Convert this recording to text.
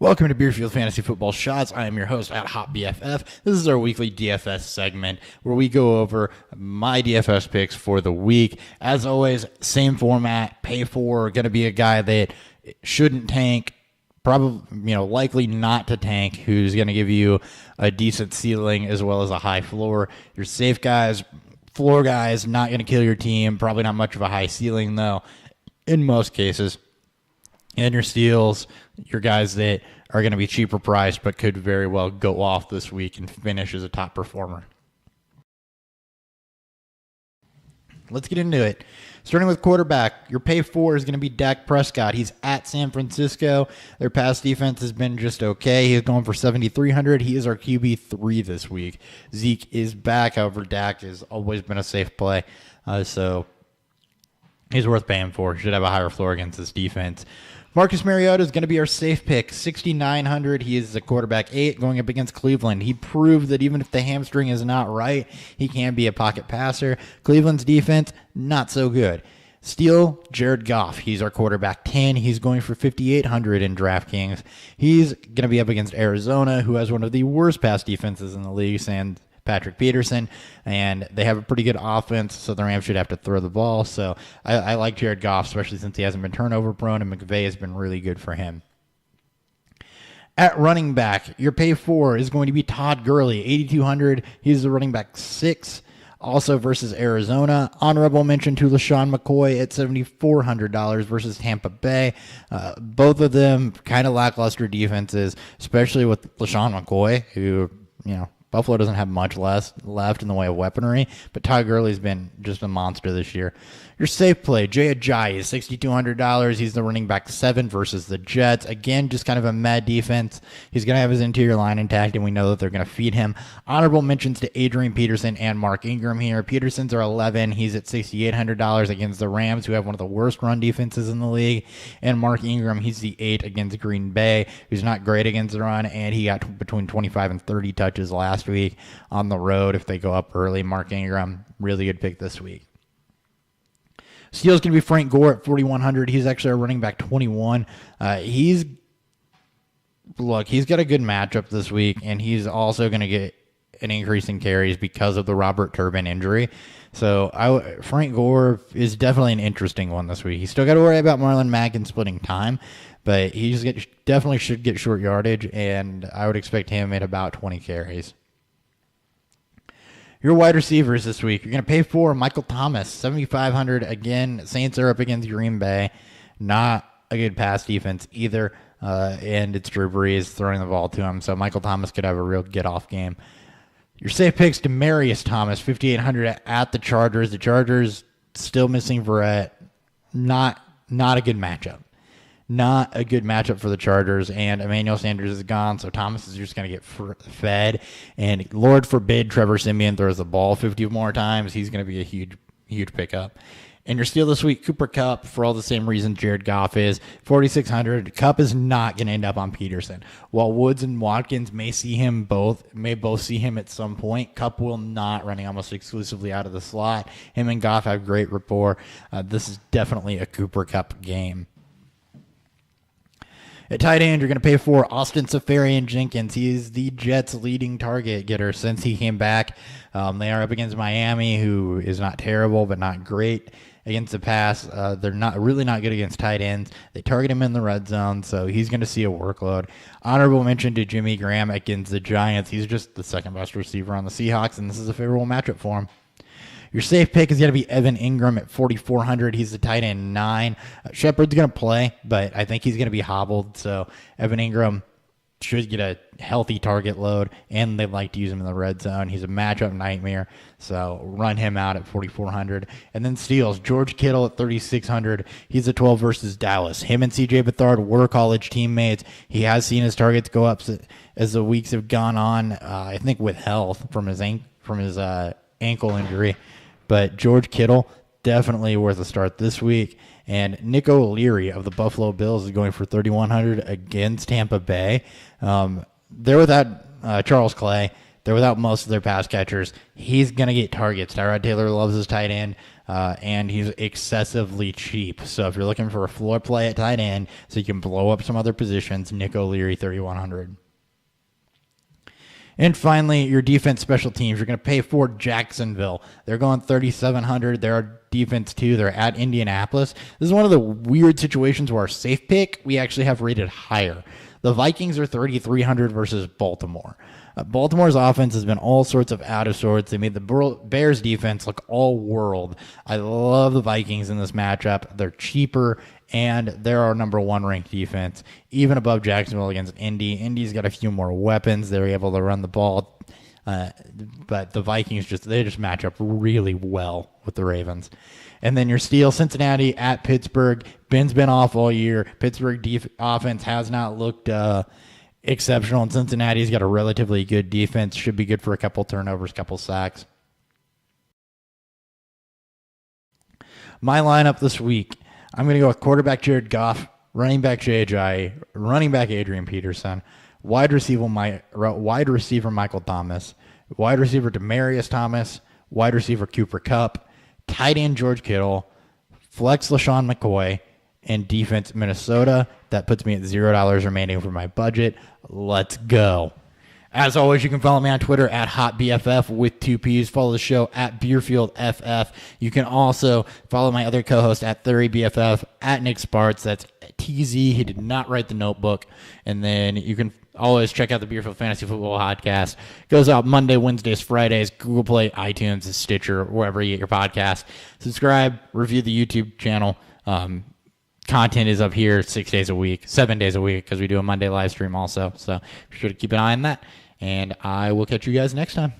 Welcome to Beerfield Fantasy Football Shots. I am your host at Hot BFF. This is our weekly DFS segment where we go over my DFS picks for the week. As always, same format. Pay for, going to be a guy that shouldn't tank, probably, likely not to tank, who's going to give you a decent ceiling as well as a high floor. Your safe guys, floor guys, not going to kill your team. Probably not much of a high ceiling though, in most cases. And your steals, your guys that are going to be cheaper priced but could very well go off this week and finish as a top performer. Let's get into it. Starting with quarterback, your pay for is going to be Dak Prescott. He's at San Francisco. Their pass defense has been just okay. He's going for 7,300. He is our QB3 this week. Zeke is back. However, Dak has always been a safe play. So he's worth paying for. Should have a higher floor against this defense. Marcus Mariota is going to be our safe pick, 6,900. He is a quarterback 8 going up against Cleveland. He proved that even if the hamstring is not right, he can be a pocket passer. Cleveland's defense, not so good. Steal, Jared Goff. He's our quarterback 10. He's going for 5,800 in DraftKings. He's going to be up against Arizona, who has one of the worst pass defenses in the league, and Patrick Peterson, and they have a pretty good offense, so the Rams should have to throw the ball. So I like Jared Goff, especially since he hasn't been turnover prone, and McVay has been really good for him. At running back, your pay for is going to be Todd Gurley, 8,200. He's the running back 6, also versus Arizona. Honorable mention to LaShawn McCoy at $7,400 versus Tampa Bay. Both of them kind of lackluster defenses, especially with LaShawn McCoy, who, Buffalo doesn't have much left in the way of weaponry, but Todd Gurley's been just a monster this year. Your safe play, Jay Ajayi is $6,200. He's the running back 7 versus the Jets. Again, just kind of a mad defense. He's going to have his interior line intact, and we know that they're going to feed him. Honorable mentions to Adrian Peterson and Mark Ingram here. Peterson's are 11. He's at $6,800 against the Rams, who have one of the worst run defenses in the league. And Mark Ingram, he's the 8 against Green Bay, who's not great against the run, and he got between 25 and 30 touches last week on the road if they go up early. Mark Ingram, really good pick this week. Steel's going to be Frank Gore at 4,100. He's actually a running back 21. He's got a good matchup this week, and he's also going to get an increase in carries because of the Robert Turbin injury. So Frank Gore is definitely an interesting one this week. He's still got to worry about Marlon Mack and splitting time, but definitely should get short yardage, and I would expect him at about 20 carries. Your wide receivers this week, you're going to pay for Michael Thomas, 7,500. Again, Saints are up against Green Bay. Not a good pass defense either, and it's Drew Brees throwing the ball to him, so Michael Thomas could have a real get-off game. Your safe picks, Demaryius Thomas, 5,800 at the Chargers. The Chargers still missing Verrett. Not a good matchup. Not a good matchup for the Chargers, and Emmanuel Sanders is gone, so Thomas is just going to get fed. And Lord forbid Trevor Siemian throws the ball 50 more times. He's going to be a huge pickup. And your steal this week, Cooper Kupp, for all the same reasons Jared Goff is, 4,600. Kupp is not going to end up on Peterson. While Woods and Watkins may both see him at some point, Kupp will not, running almost exclusively out of the slot. Him and Goff have great rapport. This is definitely a Cooper Kupp game. At tight end, you're going to pay for Austin Seferian-Jenkins. He is the Jets' leading target getter since he came back. They are up against Miami, who is not terrible but not great against the pass. They're not good against tight ends. They target him in the red zone, so he's going to see a workload. Honorable mention to Jimmy Graham against the Giants. He's just the second best receiver on the Seahawks, and this is a favorable matchup for him. Your safe pick is going to be Evan Ingram at 4,400. He's the tight end 9. Shepard's going to play, but I think he's going to be hobbled. So Evan Ingram should get a healthy target load, and they like to use him in the red zone. He's a matchup nightmare, so run him out at 4,400. And then steals, George Kittle at 3,600. He's a 12 versus Dallas. Him and C.J. Beathard were college teammates. He has seen his targets go up as the weeks have gone on, I think with health from his ankle injury. But George Kittle, definitely worth a start this week. And Nick O'Leary of the Buffalo Bills is going for 3,100 against Tampa Bay. They're without Charles Clay. They're without most of their pass catchers. He's going to get targets. Tyrod Taylor loves his tight end. and he's excessively cheap. So if you're looking for a floor play at tight end so you can blow up some other positions, Nick O'Leary, 3,100. And finally, your defense special teams. You're going to pay for Jacksonville. They're going 3,700. They're our defense too. They're at Indianapolis. This is one of the weird situations where our safe pick we actually have rated higher. The Vikings are 3,300 versus Baltimore. Baltimore's offense has been all sorts of out of sorts. They made the Bears defense look all world. I love the Vikings in this matchup. They're cheaper, and they're our number one ranked defense, even above Jacksonville against Indy. Indy's got a few more weapons. They're able to run the ball, but the Vikings they just match up really well with the Ravens. And then your steal, Cincinnati at Pittsburgh. Ben's been off all year. Pittsburgh offense has not looked exceptional, and Cincinnati's got a relatively good defense. Should be good for a couple turnovers, couple sacks. My lineup this week, I'm going to go with quarterback Jared Goff, running back J.J., running back Adrian Peterson, wide receiver Michael Thomas, wide receiver Demaryius Thomas, wide receiver Cooper Kupp, tight end George Kittle, flex LaShawn McCoy, and defense Minnesota. That puts me at $0 remaining for my budget. Let's go. As always, you can follow me on Twitter at HotBFF with 2 Ps. Follow the show at BeerfieldFF. You can also follow my other co-host at TheoryBFF, at Nick Sparts. That's TZ. He did not write the notebook. And then you can always check out the Beerfield Fantasy Football Podcast. It goes out Monday, Wednesdays, Fridays, Google Play, iTunes, Stitcher, wherever you get your podcast. Subscribe, review the YouTube channel. Content is up here 6 days a week, 7 days a week, because we do a Monday live stream also. So be sure to keep an eye on that. And I will catch you guys next time.